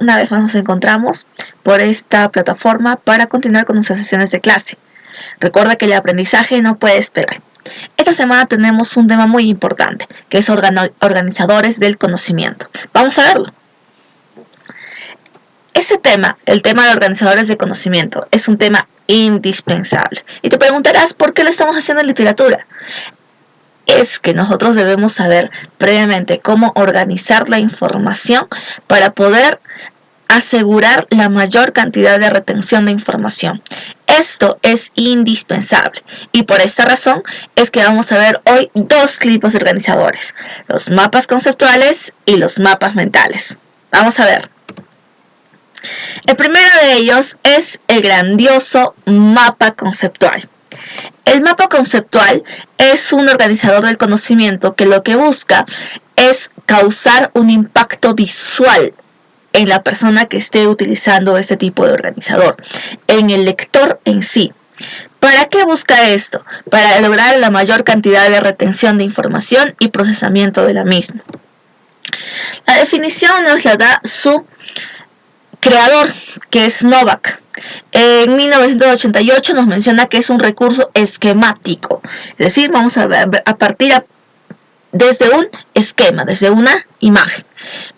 una vez más nos encontramos por esta plataforma para continuar con nuestras sesiones de clase. Recuerda que el aprendizaje no puede esperar. Esta semana tenemos un tema muy importante, que es organizadores del conocimiento. Vamos a verlo. Ese tema, el tema de organizadores de conocimiento, es un tema indispensable. Y te preguntarás, ¿por qué lo estamos haciendo en literatura? Es que nosotros debemos saber previamente cómo organizar la información para poder asegurar la mayor cantidad de retención de información. Esto es indispensable y por esta razón es que vamos a ver hoy dos tipos de organizadores, los mapas conceptuales y los mapas mentales. Vamos a ver. El primero de ellos es el grandioso mapa conceptual. El mapa conceptual es un organizador del conocimiento que lo que busca es causar un impacto visual en la persona que esté utilizando este tipo de organizador, en el lector en sí. ¿Para qué busca esto? Para lograr la mayor cantidad de retención de información y procesamiento de la misma. La definición nos la da su creador, que es Novak. En 1988 nos menciona que es un recurso esquemático, es decir, vamos a ver a partir desde un esquema, desde una imagen,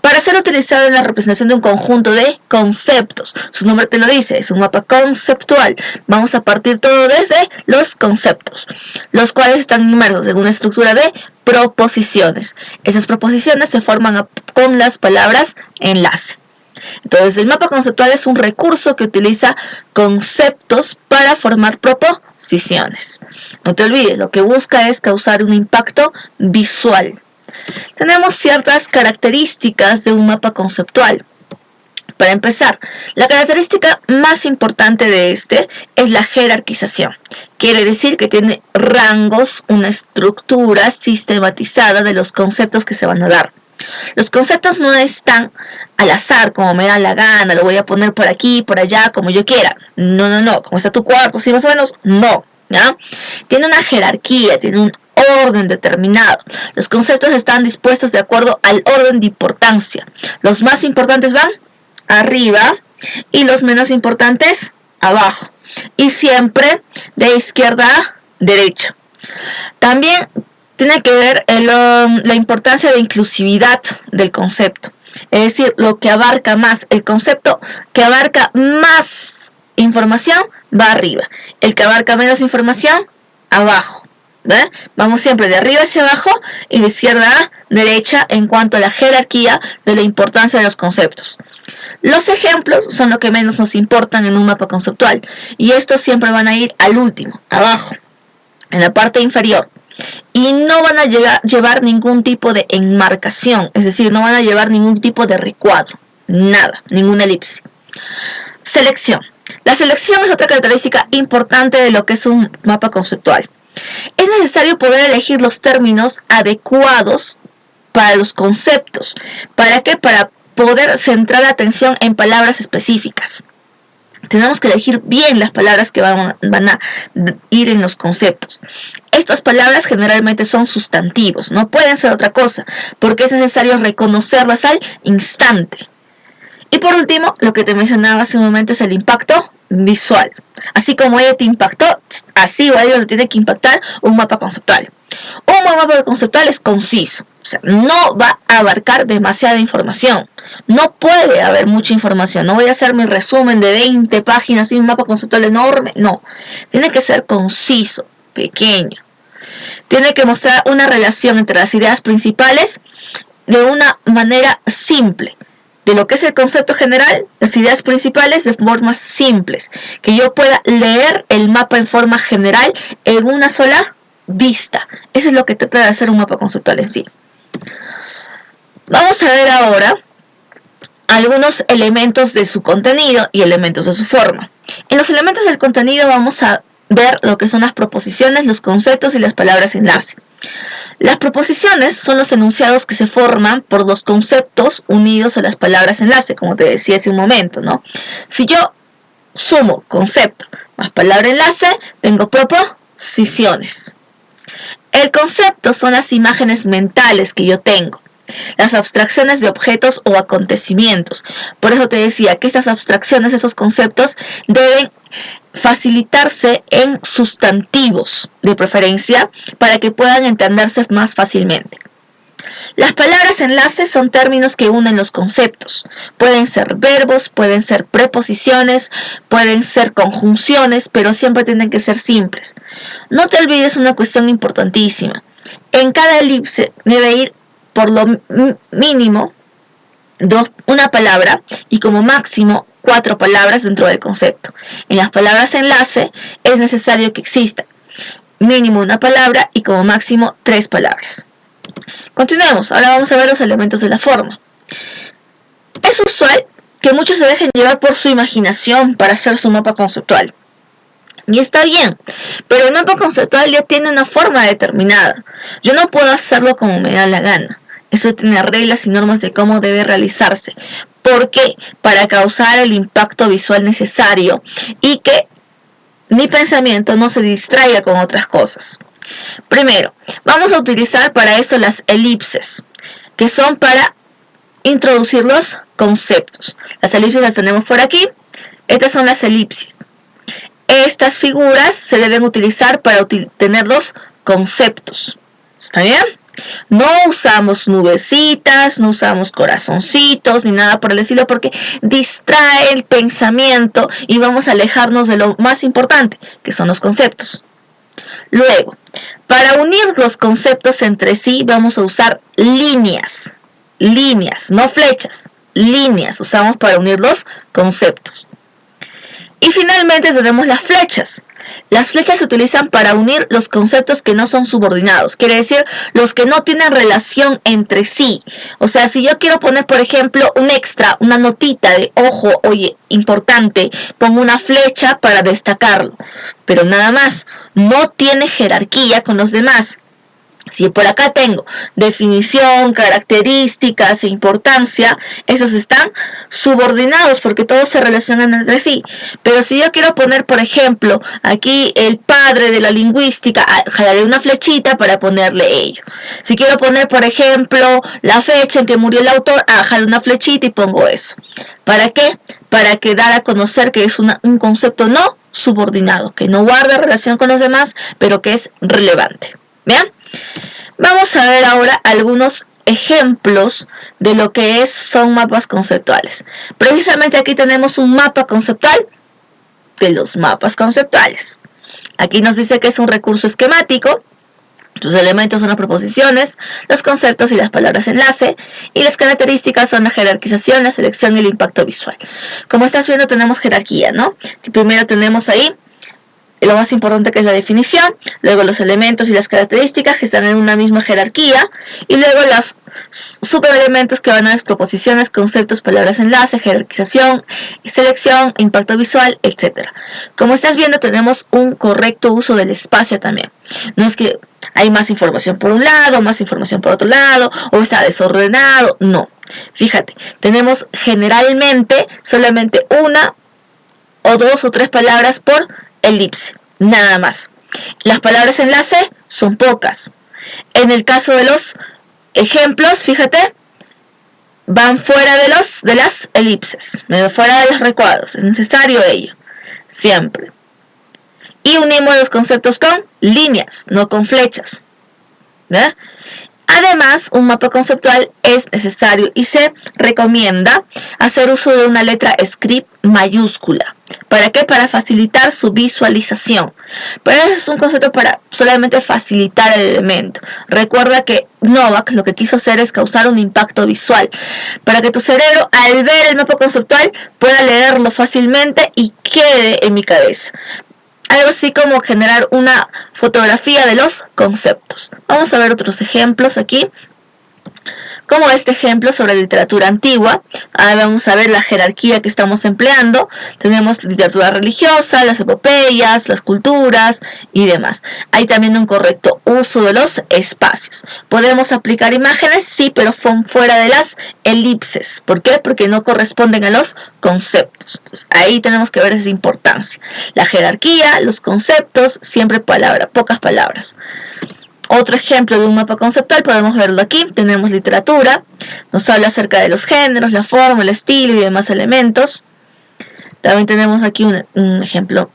para ser utilizado en la representación de un conjunto de conceptos. Su nombre te lo dice, es un mapa conceptual. Vamos a partir todo desde los conceptos, los cuales están inmersos en una estructura de proposiciones. Esas proposiciones se forman con las palabras enlace. Entonces, el mapa conceptual es un recurso que utiliza conceptos para formar proposiciones. No te olvides, lo que busca es causar un impacto visual. Tenemos ciertas características de un mapa conceptual. Para empezar, la característica más importante de este es la jerarquización. Quiere decir que tiene rangos, una estructura sistematizada de los conceptos que se van a dar. Los conceptos no están al azar, como me da la gana, lo voy a poner por aquí, por allá, como yo quiera. No, como está tu cuarto, sí, más o menos, no, ¿ya? Tiene una jerarquía, tiene un orden determinado. Los conceptos están dispuestos de acuerdo al orden de importancia. Los más importantes van arriba y los menos importantes abajo. Y siempre de izquierda a derecha. También tiene que ver la importancia de inclusividad del concepto. Es decir, lo que abarca más, el concepto que abarca más información va arriba. El que abarca menos información, abajo. ¿Ve? Vamos siempre de arriba hacia abajo y de izquierda a derecha en cuanto a la jerarquía de la importancia de los conceptos. Los ejemplos son lo que menos nos importan en un mapa conceptual y estos siempre van a ir al último, abajo, en la parte inferior. Y no van a llevar ningún tipo de enmarcación, es decir, no van a llevar ningún tipo de recuadro, nada, ninguna elipse. Selección. La selección es otra característica importante de lo que es un mapa conceptual. Es necesario poder elegir los términos adecuados para los conceptos. ¿Para qué? Para poder centrar la atención en palabras específicas. Tenemos que elegir bien las palabras que van a ir en los conceptos. Estas palabras generalmente son sustantivos, no pueden ser otra cosa, porque es necesario reconocerlas al instante. Y por último, lo que te mencionaba hace un momento es el impacto visual. Así como ella te impactó, así o ella te tiene que impactar un mapa conceptual. Un buen mapa conceptual es conciso, o sea, no va a abarcar demasiada información. No puede haber mucha información. No voy a hacer mi resumen de 20 páginas y un mapa conceptual enorme. No, tiene que ser conciso, pequeño. Tiene que mostrar una relación entre las ideas principales de una manera simple. De lo que es el concepto general, las ideas principales de formas simples. Que yo pueda leer el mapa en forma general en una sola vista. Eso es lo que trata de hacer un mapa conceptual en sí. Vamos a ver ahora algunos elementos de su contenido y elementos de su forma. En los elementos del contenido vamos a ver lo que son las proposiciones, los conceptos y las palabras enlace. Las proposiciones son los enunciados que se forman por los conceptos unidos a las palabras enlace, como te decía hace un momento, ¿no? Si yo sumo concepto más palabra enlace, tengo proposiciones. El concepto son las imágenes mentales que yo tengo. las abstracciones de objetos o acontecimientos. Por eso te decía que estas abstracciones, esos conceptos, deben facilitarse en sustantivos, de preferencia, para que puedan entenderse más fácilmente. Las palabras enlace son términos que unen los conceptos. Pueden ser verbos, pueden ser preposiciones, pueden ser conjunciones, pero siempre tienen que ser simples. No te olvides una cuestión importantísima. En cada elipse debe ir por lo mínimo una palabra y como máximo 4 palabras dentro del concepto. En las palabras enlace es necesario que exista mínimo una palabra y como máximo 3 palabras. Continuemos, ahora vamos a ver los elementos de la forma. Es usual que muchos se dejen llevar por su imaginación para hacer su mapa conceptual. Y está bien, pero el mapa conceptual ya tiene una forma determinada. Yo no puedo hacerlo como me da la gana. Eso tiene reglas y normas de cómo debe realizarse. ¿Por qué? Para causar el impacto visual necesario y que mi pensamiento no se distraiga con otras cosas. Primero, vamos a utilizar para esto las elipses, que son para introducir los conceptos. Las elipses las tenemos por aquí. Estas son las elipsis. Estas figuras se deben utilizar para tener los conceptos. ¿Está bien? No usamos nubecitas, no usamos corazoncitos ni nada por el estilo porque distrae el pensamiento y vamos a alejarnos de lo más importante, que son los conceptos. Luego, para unir los conceptos entre sí vamos a usar líneas. Líneas, no flechas. Líneas usamos para unir los conceptos. Y finalmente tenemos las flechas. Las flechas se utilizan para unir los conceptos que no son subordinados. Quiere decir, los que no tienen relación entre sí. O sea, si yo quiero poner, por ejemplo, un extra, una notita de ojo, oye, importante, pongo una flecha para destacarlo. Pero nada más, no tiene jerarquía con los demás. Si por acá tengo definición, características e importancia, esos están subordinados porque todos se relacionan entre sí. Pero si yo quiero poner, por ejemplo, aquí el padre de la lingüística, jalaré una flechita para ponerle ello. Si quiero poner, por ejemplo, la fecha en que murió el autor, jalo una flechita y pongo eso. ¿Para qué? Para que dar a conocer que es un concepto no subordinado, que no guarda relación con los demás, pero que es relevante. ¿Bien? Vamos a ver ahora algunos ejemplos de lo que son mapas conceptuales. Precisamente aquí tenemos un mapa conceptual de los mapas conceptuales. Aquí nos dice que es un recurso esquemático. Sus elementos son las proposiciones, los conceptos y las palabras enlace, y las características son la jerarquización, la selección y el impacto visual. Como estás viendo, tenemos jerarquía, ¿no? Primero tenemos ahí lo más importante, que es la definición, luego los elementos y las características que están en una misma jerarquía, y luego los subelementos que van a las proposiciones, conceptos, palabras enlace, jerarquización, selección, impacto visual, etc. Como estás viendo, tenemos un correcto uso del espacio también. No es que hay más información por un lado, más información por otro lado, o está desordenado, no. Fíjate, tenemos generalmente solamente una o 2 o 3 palabras por elipse, nada más. Las palabras enlace son pocas. En el caso de los ejemplos, fíjate, van fuera de las elipses, fuera de los recuadros. Es necesario ello, siempre. Y unimos los conceptos con líneas, no con flechas. ¿Verdad? Además, un mapa conceptual es necesario y se recomienda hacer uso de una letra script mayúscula. ¿Para qué? Para facilitar su visualización. Pero ese es un concepto para solamente facilitar el elemento. Recuerda que Novak lo que quiso hacer es causar un impacto visual, para que tu cerebro, al ver el mapa conceptual, pueda leerlo fácilmente y quede en mi cabeza. Algo así como generar una fotografía de los conceptos. Vamos a ver otros ejemplos aquí. Como este ejemplo sobre literatura antigua. Ahora vamos a ver la jerarquía que estamos empleando. Tenemos literatura religiosa, las epopeyas, las culturas y demás. Hay también un correcto uso de los espacios. ¿Podemos aplicar imágenes? Sí, pero son fuera de las elipses. ¿Por qué? Porque no corresponden a los conceptos. Entonces, ahí tenemos que ver esa importancia. La jerarquía, los conceptos, siempre pocas palabras. Otro ejemplo de un mapa conceptual, podemos verlo aquí. Tenemos literatura, nos habla acerca de los géneros, la forma, el estilo y demás elementos. También tenemos aquí un ejemplo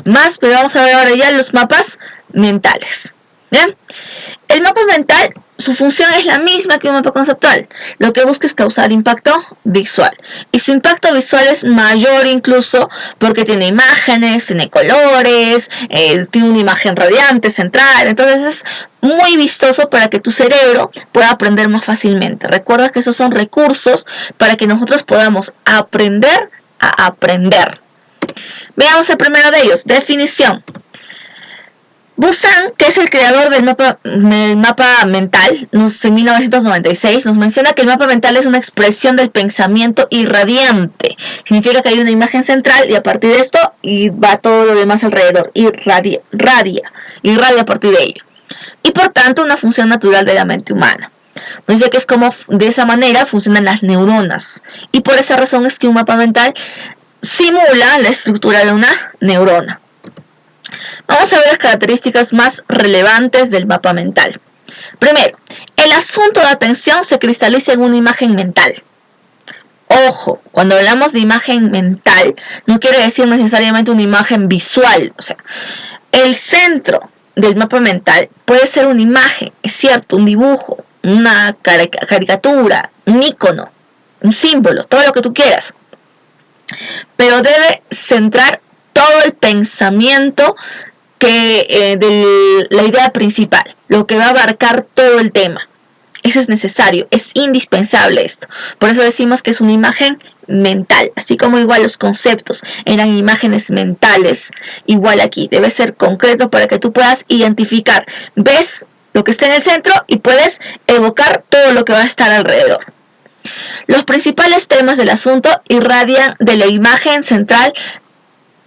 más, pero vamos a ver ahora ya los mapas mentales. ¿Bien? El mapa mental, su función es la misma que un mapa conceptual. Lo que busca es causar impacto visual. Y su impacto visual es mayor incluso porque tiene imágenes, tiene colores, tiene una imagen radiante, central. Entonces es muy vistoso para que tu cerebro pueda aprender más fácilmente. Recuerda que esos son recursos para que nosotros podamos aprender a aprender. Veamos el primero de ellos, definición. Busan, que es el creador del mapa mental, en 1996, nos menciona que el mapa mental es una expresión del pensamiento irradiante. Significa que hay una imagen central y a partir de esto y va todo lo demás alrededor. Irradia a partir de ello. Y por tanto, una función natural de la mente humana. Nos dice que es como de esa manera funcionan las neuronas. Y por esa razón es que un mapa mental simula la estructura de una neurona. Vamos a ver las características más relevantes del mapa mental. Primero, el asunto de atención se cristaliza en una imagen mental. Ojo, cuando hablamos de imagen mental, no quiere decir necesariamente una imagen visual. O sea, el centro del mapa mental puede ser una imagen, es cierto, un dibujo, una caricatura, un icono, un símbolo, todo lo que tú quieras. Pero debe centrar todo el pensamiento de la idea principal, lo que va a abarcar todo el tema. Eso es necesario, es indispensable esto. Por eso decimos que es una imagen mental, así como igual los conceptos eran imágenes mentales, igual aquí debe ser concreto para que tú puedas identificar, ves lo que está en el centro y puedes evocar todo lo que va a estar alrededor. Los principales temas del asunto irradian de la imagen central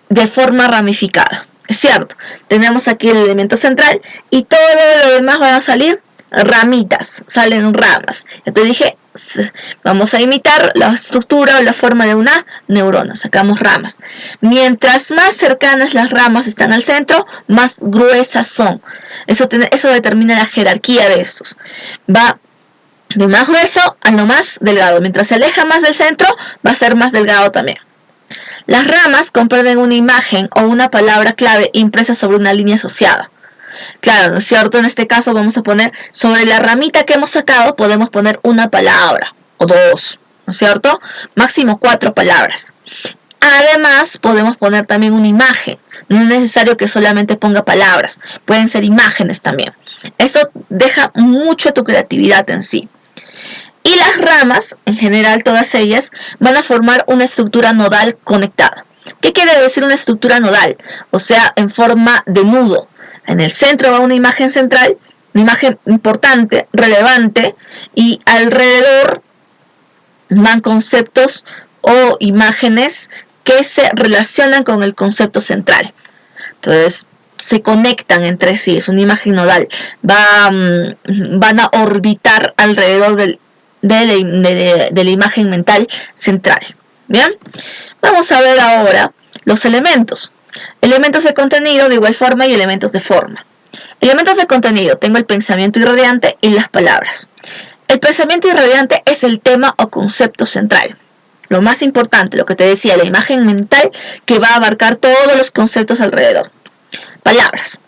de forma ramificada. Es cierto, tenemos aquí el elemento central y todo lo demás van a salir ramitas, salen ramas. Ya te dije, vamos a imitar la estructura o la forma de una neurona, sacamos ramas. Mientras más cercanas las ramas están al centro, más gruesas son. Eso determina la jerarquía de estos. Va de más grueso a lo más delgado. Mientras se aleja más del centro, va a ser más delgado también. Las ramas comprenden una imagen o una palabra clave impresa sobre una línea asociada. Claro, ¿no es cierto? En este caso vamos a poner sobre la ramita que hemos sacado, podemos poner una palabra o dos, ¿no es cierto? Máximo 4 palabras. Además, podemos poner también una imagen. No es necesario que solamente ponga palabras, pueden ser imágenes también. Esto deja mucho tu creatividad en sí. Y las ramas, en general todas ellas, van a formar una estructura nodal conectada. ¿Qué quiere decir una estructura nodal? O sea, en forma de nudo. En el centro va una imagen central, una imagen importante, relevante, y alrededor van conceptos o imágenes que se relacionan con el concepto central. Entonces, se conectan entre sí, es una imagen nodal. Van a orbitar alrededor de la imagen mental central. Bien, vamos a ver ahora los elementos. Elementos de contenido de igual forma y elementos de forma. Elementos de contenido, tengo el pensamiento irradiante y las palabras. El pensamiento irradiante es el tema o concepto central. Lo más importante, lo que te decía, la imagen mental que va a abarcar todos los conceptos alrededor. Palabras.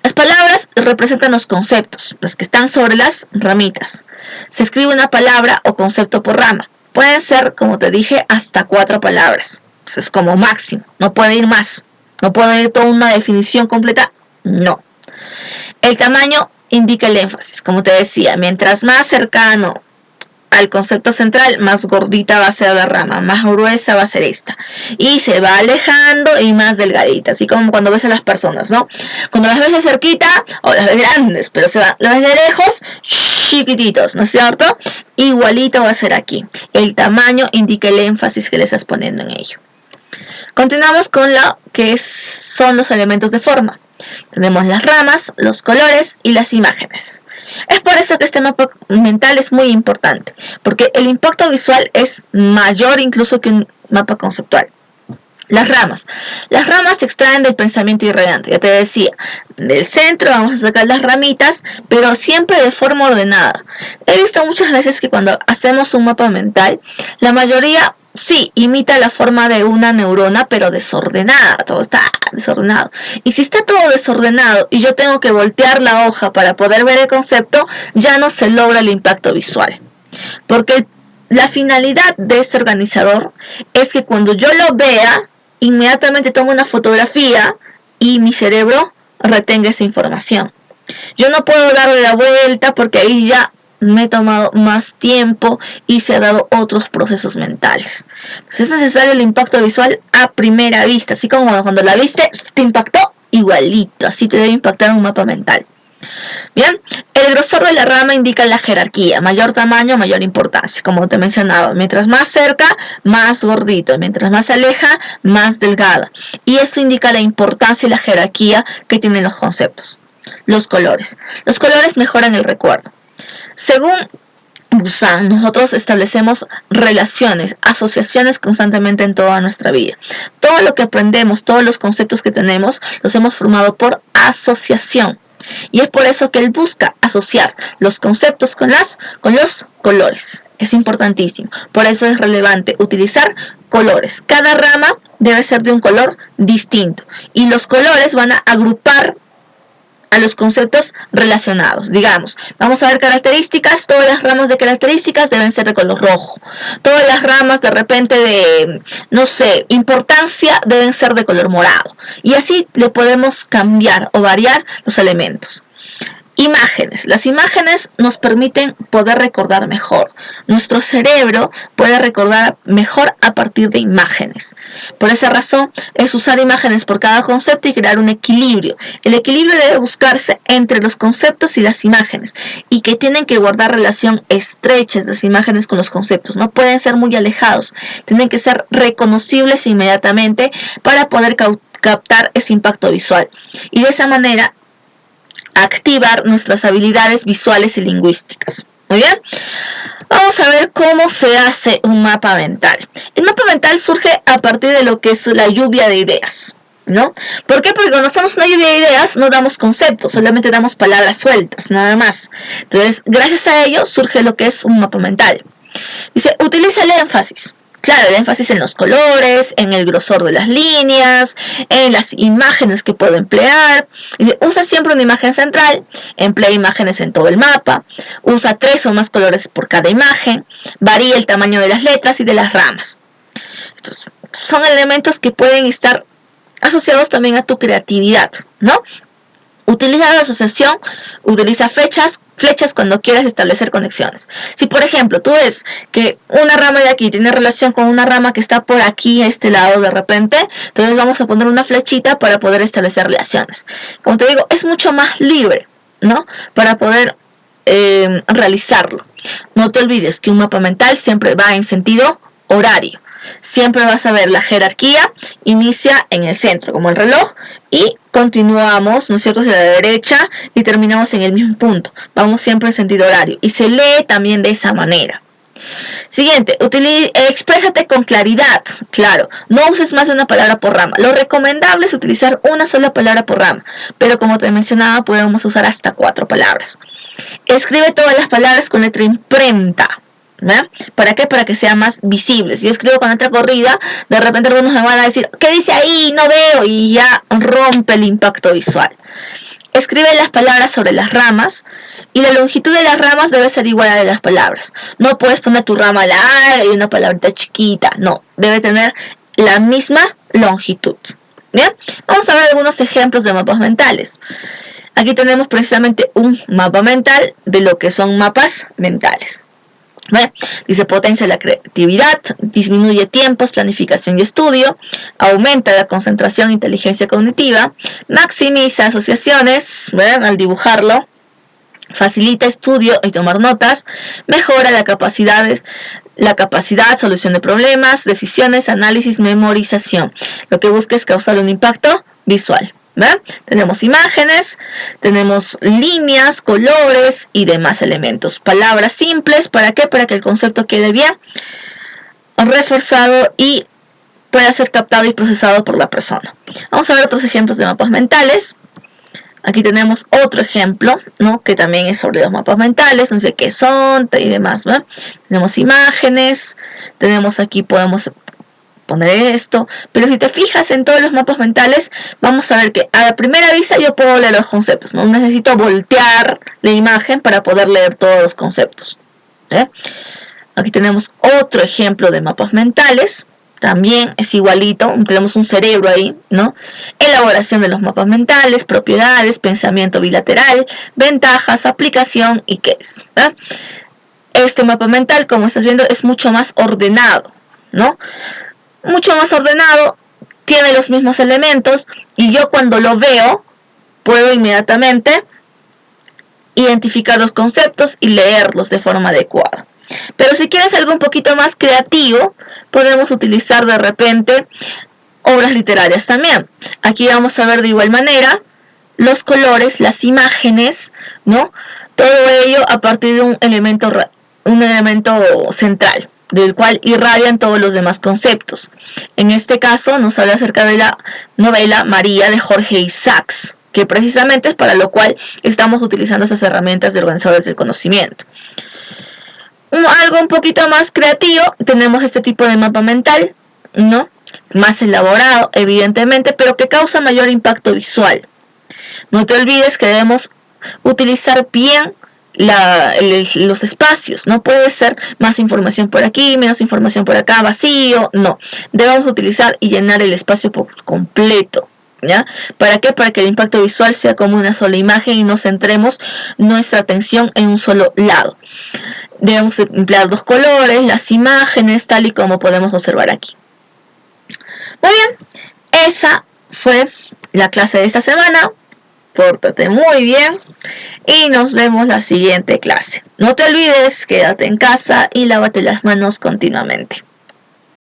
Las palabras representan los conceptos, los que están sobre las ramitas. Se escribe una palabra o concepto por rama. Pueden ser, como te dije, hasta 4 palabras. Eso es como máximo, no puede ir más. No puede ir toda una definición completa, no. El tamaño indica el énfasis, como te decía, mientras más cercano al concepto central, más gordita va a ser la rama, más gruesa va a ser esta. Y se va alejando y más delgadita, así como cuando ves a las personas, ¿no? Cuando las ves de cerquita, o las ves grandes, pero las ves de lejos, chiquititos, ¿no es cierto? Igualito va a ser aquí. El tamaño indica el énfasis que le estás poniendo en ello. Continuamos con lo que son los elementos de forma. Tenemos las ramas, los colores y las imágenes. Es por eso que este mapa mental es muy importante, porque el impacto visual es mayor incluso que un mapa conceptual. Las ramas. Las ramas se extraen del pensamiento irradiante. Ya te decía, del centro vamos a sacar las ramitas, pero siempre de forma ordenada. He visto muchas veces que cuando hacemos un mapa mental, la mayoría sí imita la forma de una neurona, pero desordenada. Todo está desordenado. Y si está todo desordenado y yo tengo que voltear la hoja para poder ver el concepto, ya no se logra el impacto visual. Porque la finalidad de este organizador es que cuando yo lo vea, inmediatamente tomo una fotografía y mi cerebro retenga esa información. Yo no puedo darle la vuelta porque ahí ya me he tomado más tiempo y se han dado otros procesos mentales. Entonces es necesario el impacto visual a primera vista, así como cuando la viste te impactó, igualito, así te debe impactar un mapa mental. Bien, el grosor de la rama indica la jerarquía, mayor tamaño, mayor importancia, como te mencionaba, mientras más cerca, más gordito, mientras más se aleja, más delgada, y esto indica la importancia y la jerarquía que tienen los conceptos. Los colores mejoran el recuerdo. Según Busan, nosotros establecemos relaciones, asociaciones constantemente en toda nuestra vida. Todo lo que aprendemos, todos los conceptos que tenemos, los hemos formado por asociación. Y es por eso que él busca asociar los conceptos con los colores. Es importantísimo. Por eso es relevante utilizar colores. Cada rama debe ser de un color distinto. Y los colores van a agrupar a los conceptos relacionados. Digamos, vamos a ver características. Todas las ramas de características deben ser de color rojo. Todas las ramas de repente de, no sé, importancia deben ser de color morado. Y así le podemos cambiar o variar los elementos. Imágenes. Las imágenes nos permiten poder recordar mejor. Nuestro cerebro puede recordar mejor a partir de imágenes. Por esa razón es usar imágenes por cada concepto y crear un equilibrio. El equilibrio debe buscarse entre los conceptos y las imágenes y que tienen que guardar relación estrecha las imágenes con los conceptos. No pueden ser muy alejados. Tienen que ser reconocibles inmediatamente para poder captar ese impacto visual. Y de esa manera activar nuestras habilidades visuales y lingüísticas. Muy bien, vamos a ver cómo se hace un mapa mental. El mapa mental surge a partir de lo que es la lluvia de ideas, ¿no? ¿Por qué? Porque cuando hacemos una lluvia de ideas no damos conceptos, solamente damos palabras sueltas, nada más. Entonces, gracias a ello surge lo que es un mapa mental. Dice, utiliza el énfasis. Claro, el énfasis en los colores, en el grosor de las líneas, en las imágenes que puedo emplear. Dice, usa siempre una imagen central, emplea imágenes en todo el mapa, usa 3 o más colores por cada imagen, varía el tamaño de las letras y de las ramas. Estos son elementos que pueden estar asociados también a tu creatividad, ¿no? Utiliza la asociación, utiliza flechas cuando quieras establecer conexiones. Si por ejemplo tú ves que una rama de aquí tiene relación con una rama que está por aquí a este lado de repente, entonces vamos a poner una flechita para poder establecer relaciones. Como te digo, es mucho más libre, ¿no? Para poder realizarlo. No te olvides que un mapa mental siempre va en sentido horario. Siempre vas a ver la jerarquía, inicia en el centro como el reloj y continuamos, ¿no es cierto?, hacia la derecha y terminamos en el mismo punto. Vamos siempre en sentido horario y se lee también de esa manera. Siguiente, exprésate con claridad. Claro, no uses más de una palabra por rama. Lo recomendable es utilizar una sola palabra por rama, pero como te mencionaba, podemos usar hasta 4 palabras. Escribe todas las palabras con letra imprenta. ¿Eh? ¿Para qué? Para que sean más visibles. Yo escribo con letra corrida, de repente algunos me van a decir, ¿qué dice ahí? No veo, y ya rompe el impacto visual. Escribe las palabras sobre las ramas y la longitud de las ramas debe ser igual a la de las palabras. No puedes poner tu rama larga y una palabrita chiquita, no, debe tener la misma longitud. Bien, vamos a ver algunos ejemplos de mapas mentales. Aquí tenemos precisamente un mapa mental de lo que son mapas mentales. ¿Ve? Dice, potencia la creatividad, disminuye tiempos, planificación y estudio, aumenta la concentración e inteligencia cognitiva, maximiza asociaciones, ¿ve? Al dibujarlo, facilita estudio y tomar notas, mejora la capacidad, solución de problemas, decisiones, análisis, memorización. Lo que busca es causar un impacto visual. ¿Ven? Tenemos imágenes, tenemos líneas, colores y demás elementos. Palabras simples, ¿para qué? Para que el concepto quede bien reforzado y pueda ser captado y procesado por la persona. Vamos a ver otros ejemplos de mapas mentales. Aquí tenemos otro ejemplo, ¿no? Que también es sobre los mapas mentales, no sé qué son y demás, ¿no? Tenemos imágenes, tenemos aquí, podemos poner esto, pero si te fijas en todos los mapas mentales, vamos a ver que a la primera vista yo puedo leer los conceptos, no necesito voltear la imagen para poder leer todos los conceptos. Aquí tenemos otro ejemplo de mapas mentales, también es igualito, tenemos un cerebro ahí, ¿no? Elaboración de los mapas mentales, propiedades, pensamiento bilateral, ventajas, aplicación y qué es, ¿verdad? Este mapa mental, como estás viendo, es mucho más ordenado, ¿no? Mucho más ordenado, tiene los mismos elementos y yo cuando lo veo puedo inmediatamente identificar los conceptos y leerlos de forma adecuada. Pero si quieres algo un poquito más creativo, podemos utilizar de repente obras literarias también. Aquí vamos a ver de igual manera los colores, las imágenes, ¿no? Todo ello a partir de un elemento central, del cual irradian todos los demás conceptos. En este caso nos habla acerca de la novela María de Jorge Isaacs, que precisamente es para lo cual estamos utilizando esas herramientas de organizadores del conocimiento. Algo un poquito más creativo, tenemos este tipo de mapa mental, ¿no? Más elaborado, evidentemente, pero que causa mayor impacto visual. No te olvides que debemos utilizar bien los espacios. No puede ser más información por aquí, menos información por acá, vacío. No, debemos utilizar y llenar el espacio por completo, ¿ya? ¿Para qué? Para que el impacto visual sea como una sola imagen y no centremos nuestra atención en un solo lado. Debemos emplear dos colores, las imágenes, tal y como podemos observar aquí. Muy bien, esa fue la clase de esta semana. Pórtate muy bien y nos vemos la siguiente clase. No te olvides, quédate en casa y lávate las manos continuamente.